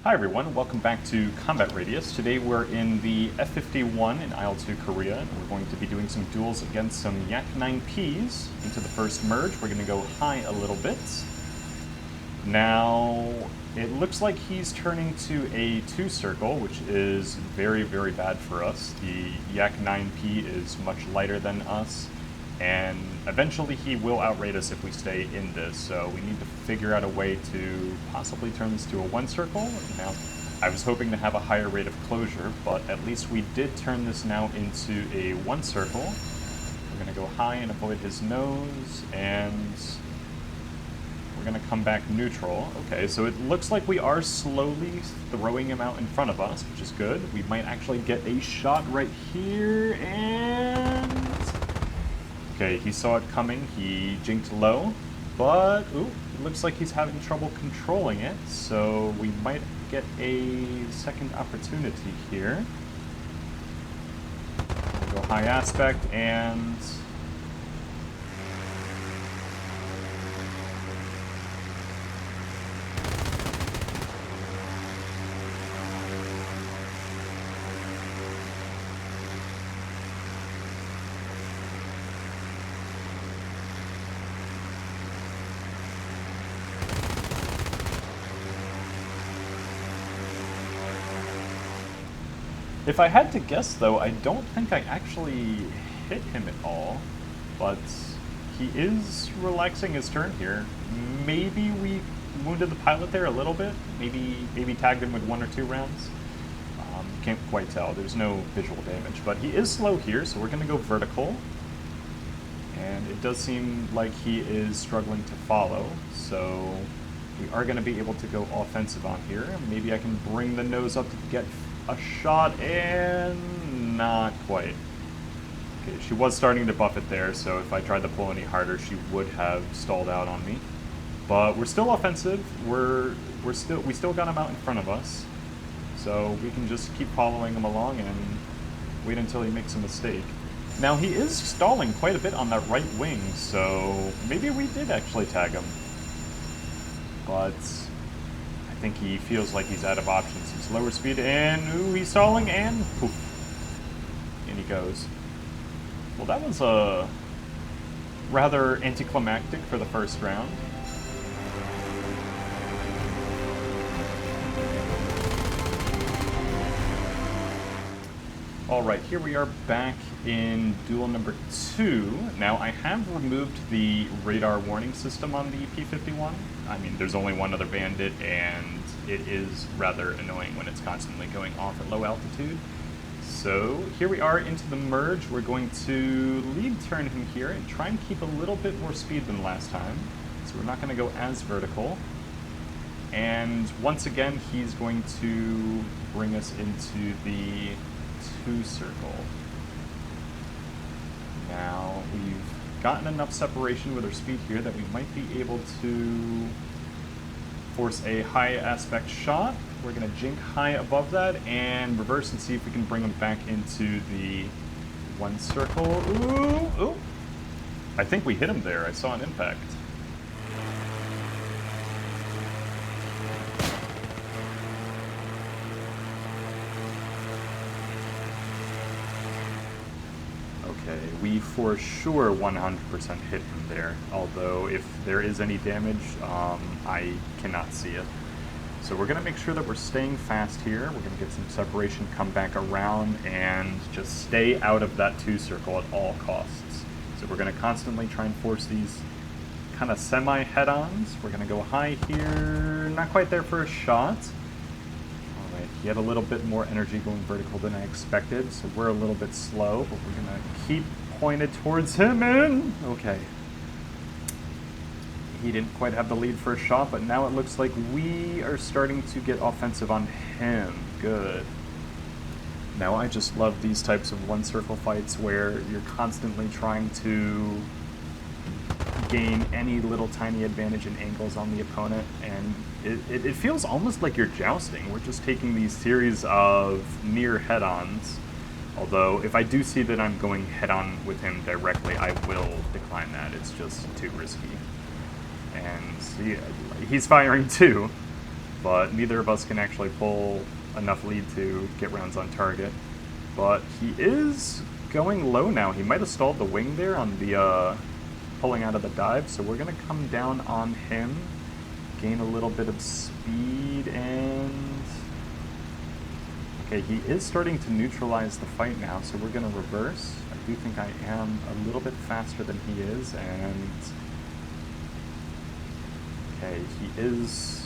Hi everyone, welcome back to Combat Radius. Today we're in the F-51 in IL-2 Korea, and we're going to be doing some duels against some Yak-9Ps. Into the first merge, we're going to go high a little bit. Now, it looks like he's turning to a 2-circle, which is very, very bad for us. The Yak-9P is much lighter than us, and eventually he will outrate us if we stay in this, so we need to figure out a way to possibly turn this to a 1-circle. Now, I was hoping to have a higher rate of closure, but at least we did turn this now into a 1-circle. We're going to go high and avoid his nose, and we're going to come back neutral. Okay, so it looks like we are slowly throwing him out in front of us, which is good. We might actually get a shot right here, and okay, he saw it coming, he jinked low, but ooh, it looks like he's having trouble controlling it, so we might get a second opportunity here. We'll go high aspect, and if I had to guess, though, I don't think I actually hit him at all, but he is relaxing his turn here. Maybe we wounded the pilot there a little bit, maybe tagged him with 1 or 2 rounds. Can't quite tell, there's no visual damage, but he is slow here, so we're going to go vertical. And it does seem like he is struggling to follow, so we are going to be able to go offensive on here. Maybe I can bring the nose up to get a shot, and not quite. Okay, she was starting to buff it there, so if I tried to pull any harder, she would have stalled out on me. But we're still offensive. We still got him out in front of us, so we can just keep following him along and wait until he makes a mistake. Now he is stalling quite a bit on that right wing, so maybe we did actually tag him. But I think he feels like he's out of options. He's lower speed, and ooh, he's stalling, and poof, and he goes. Well, that was rather anticlimactic for the first round. Alright, here we are back in duel number 2. Now, I have removed the radar warning system on the P-51. I mean, there's only one other bandit, and it is rather annoying when it's constantly going off at low altitude. So, here we are into the merge. We're going to lead turn him here and try and keep a little bit more speed than last time. So we're not going to go as vertical. And once again, he's going to bring us into the 2-circle. Now, we've gotten enough separation with our speed here that we might be able to force a high aspect shot. We're going to jink high above that and reverse and see if we can bring him back into the 1-circle. Ooh, ooh. I think we hit him there. I saw an impact. Okay, we for sure 100% hit him there, although if there is any damage, I cannot see it. So we're going to make sure that we're staying fast here. We're going to get some separation, come back around, and just stay out of that 2-circle at all costs. So we're going to constantly try and force these kind of semi-head-ons. We're going to go high here, not quite there for a shot. He had a little bit more energy going vertical than I expected, so we're a little bit slow, but we're going to keep pointed towards him, and okay. He didn't quite have the lead for a shot, but now it looks like we are starting to get offensive on him. Good. Now I just love these types of 1-circle fights where you're constantly trying to gain any little tiny advantage in angles on the opponent, and it feels almost like you're jousting. We're just taking these series of near head-ons, although if I do see that I'm going head-on with him directly, I will decline that. It's just too risky. And he's firing too. but neither of us can actually pull enough lead to get rounds on target. But he is going low now. He might have stalled the wing there on the pulling out of the dive, so we're going to come down on him, gain a little bit of speed, and... Okay, he is starting to neutralize the fight now, so we're going to reverse. I do think I am a little bit faster than he is, and... Okay, he is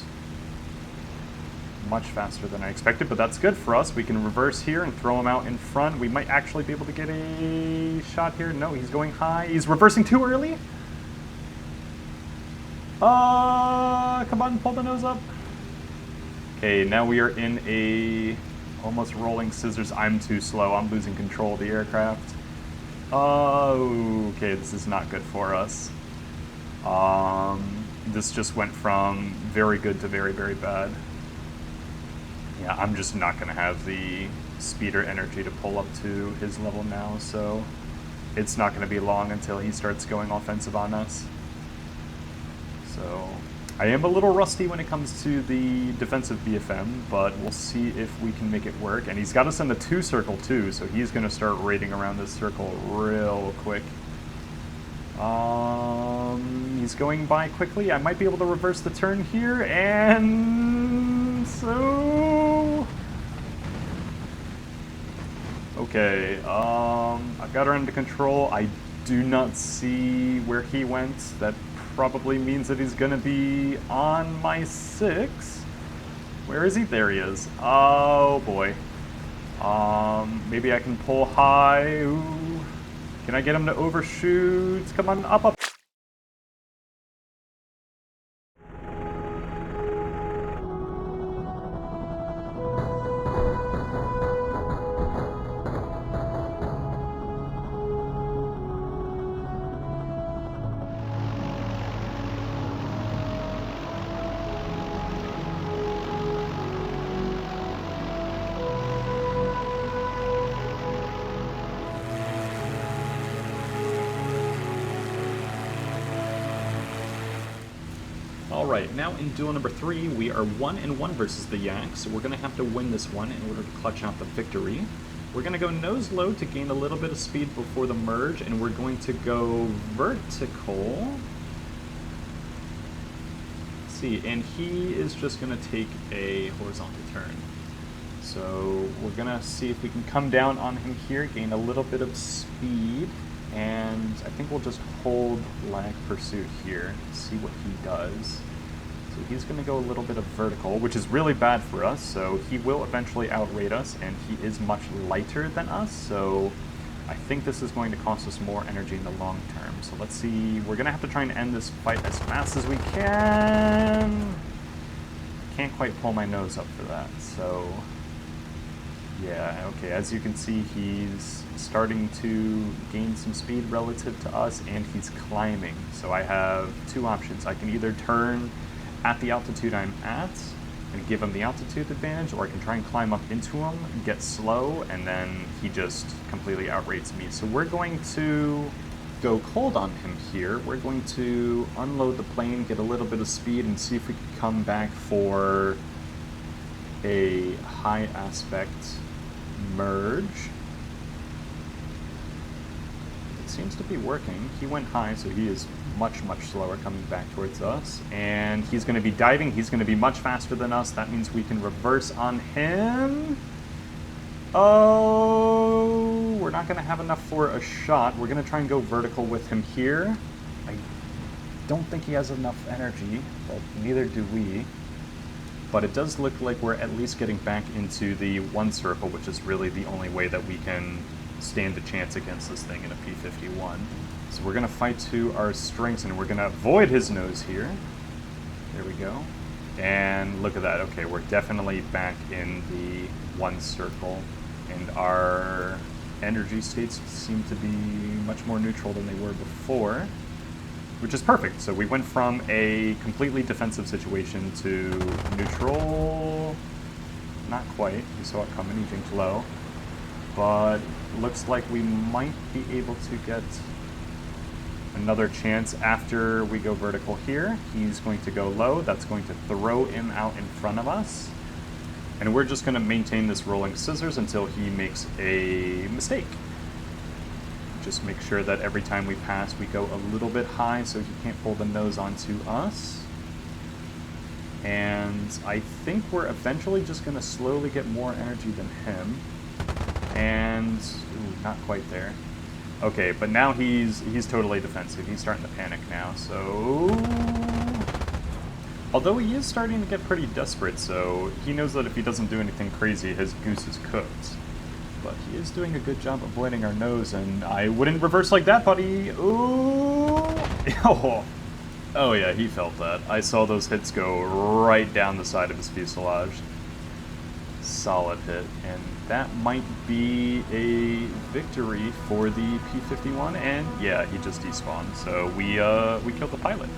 much faster than I expected, but that's good for us. We can reverse here and throw him out in front. We might actually be able to get a shot here. No, he's going high. He's reversing too early. Come on, pull the nose up. Okay, now we are in a almost rolling scissors. I'm too slow. I'm losing control of the aircraft. Okay, this is not good for us. This just went from very good to very, very bad. Yeah, I'm just not going to have the speed or energy to pull up to his level now, so it's not going to be long until he starts going offensive on us. So I am a little rusty when it comes to the defensive BFM, but we'll see if we can make it work. And he's got us in the 2 circle too, so he's going to start raiding around this circle real quick. He's going by quickly. I might be able to reverse the turn here, and so... Okay, I've got her under control. I do not see where he went. That probably means that he's gonna be on my 6. Where is he? There he is. Oh boy. Maybe I can pull high. Ooh. Can I get him to overshoot? Come on, up, up. Alright, now in duel number 3, we are 1-1 versus the Yak, so we're going to have to win this one in order to clutch out the victory. We're going to go nose low to gain a little bit of speed before the merge, and we're going to go vertical. Let's see, and he is just going to take a horizontal turn. So we're going to see if we can come down on him here, gain a little bit of speed, and I think we'll just hold lag pursuit here, see what he does. So he's going to go a little bit of vertical, which is really bad for us, so he will eventually outrate us, and he is much lighter than us, so I think this is going to cost us more energy in the long term. So let's see, we're going to have to try and end this fight as fast as we can. Can't quite pull my nose up for that, so... Yeah, okay, as you can see, he's starting to gain some speed relative to us, and he's climbing. So I have 2 options. I can either turn at the altitude I'm at and give him the altitude advantage, or I can try and climb up into him, get slow, and then he just completely outrates me. So we're going to go cold on him here. We're going to unload the plane, get a little bit of speed, and see if we can come back for a high aspect merge. It seems to be working. He went high, so he is much, much slower coming back towards us. And he's going to be diving. He's going to be much faster than us. That means we can reverse on him. Oh, we're not going to have enough for a shot. We're going to try and go vertical with him here. I don't think he has enough energy, but neither do we. But it does look like we're at least getting back into the 1 circle, which is really the only way that we can stand a chance against this thing in a P-51. So we're going to fight to our strengths, and we're going to avoid his nose here. There we go. And look at that. Okay, we're definitely back in the 1 circle, and our energy states seem to be much more neutral than they were before, which is perfect. So we went from a completely defensive situation to neutral. Not quite. We saw it coming. He jinked low. But looks like we might be able to get Another chance after we go vertical here. He's going to go low. That's going to throw him out in front of us. And we're just going to maintain this rolling scissors until he makes a mistake. Just make sure that every time we pass, we go a little bit high so he can't pull the nose onto us. And I think we're eventually just going to slowly get more energy than him. And, ooh, not quite there. Okay, but now he's totally defensive. He's starting to panic now, so... Although he is starting to get pretty desperate, so he knows that if he doesn't do anything crazy, his goose is cooked. But he is doing a good job avoiding our nose, and I wouldn't reverse like that, buddy! Ooh! Oh yeah, he felt that. I saw those hits go right down the side of his fuselage. Solid hit, and that might be a victory for the P-51, and yeah, he just despawned, so we killed the pilot.